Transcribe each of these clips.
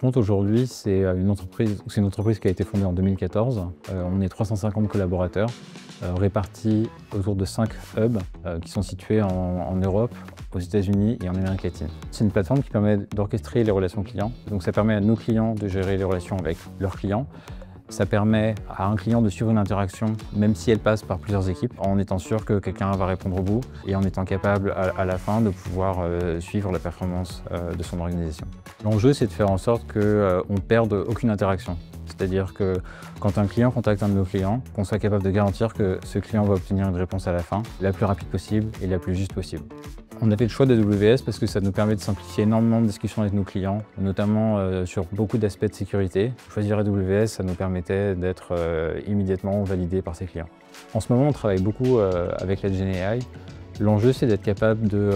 Front aujourd'hui, c'est une entreprise qui a été fondée en 2014. On est 350 collaborateurs répartis autour de 5 hubs qui sont situés en Europe, aux États-Unis et en Amérique latine. C'est une plateforme qui permet d'orchestrer les relations clients. Donc ça permet à nos clients de gérer les relations avec leurs clients. Ça permet à un client de suivre une interaction, même si elle passe par plusieurs équipes, en étant sûr que quelqu'un va répondre au bout et en étant capable à la fin de pouvoir suivre la performance de son organisation. L'enjeu, c'est de faire en sorte qu'on ne perde aucune interaction. C'est-à-dire que quand un client contacte un de nos clients, qu'on soit capable de garantir que ce client va obtenir une réponse à la fin, la plus rapide possible et la plus juste possible. On a fait le choix d'AWS parce que ça nous permet de simplifier énormément de discussions avec nos clients, notamment sur beaucoup d'aspects de sécurité. Choisir AWS, ça nous permettait d'être immédiatement validé par ses clients. En ce moment, on travaille beaucoup avec la GenAI. L'enjeu, c'est d'être capable de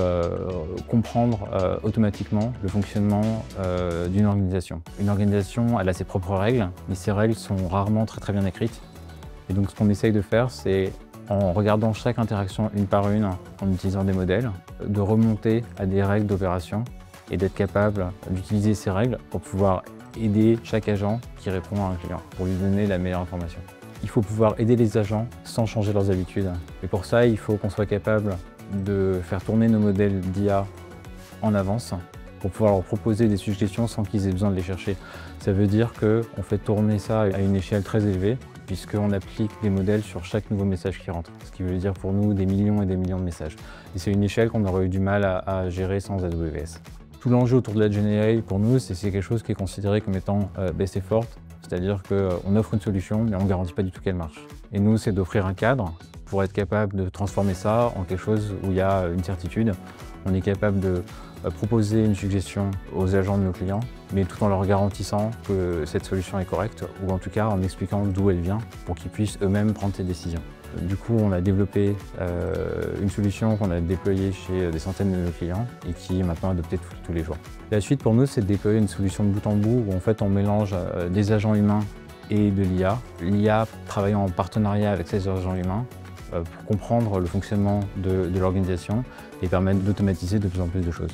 comprendre automatiquement le fonctionnement d'une organisation. Une organisation, elle a ses propres règles, mais ces règles sont rarement très bien écrites. Et donc, ce qu'on essaye de faire, c'est en regardant chaque interaction une par une, en utilisant des modèles, de remonter à des règles d'opération et d'être capable d'utiliser ces règles pour pouvoir aider chaque agent qui répond à un client, pour lui donner la meilleure information. Il faut pouvoir aider les agents sans changer leurs habitudes. Et pour ça, il faut qu'on soit capable de faire tourner nos modèles d'IA en avance pour pouvoir leur proposer des suggestions sans qu'ils aient besoin de les chercher. Ça veut dire qu'on fait tourner ça à une échelle très élevée, puisqu'on applique des modèles sur chaque nouveau message qui rentre. Ce qui veut dire pour nous des millions et des millions de messages. Et c'est une échelle qu'on aurait eu du mal à gérer sans AWS. Tout l'enjeu autour de la GenAI pour nous, c'est quelque chose qui est considéré comme étant best effort, c'est-à-dire qu'on offre une solution, mais on ne garantit pas du tout qu'elle marche. Et nous, c'est d'offrir un cadre pour être capable de transformer ça en quelque chose où il y a une certitude. On est capable de proposer une suggestion aux agents de nos clients, mais tout en leur garantissant que cette solution est correcte, ou en tout cas en expliquant d'où elle vient, pour qu'ils puissent eux-mêmes prendre ces décisions. Du coup, on a développé une solution qu'on a déployée chez des centaines de nos clients et qui est maintenant adoptée tous les jours. La suite pour nous, c'est de déployer une solution de bout en bout où en fait on mélange des agents humains et de l'IA. L'IA travaillant en partenariat avec ces agents humains pour comprendre le fonctionnement de l'organisation et permettre d'automatiser de plus en plus de choses.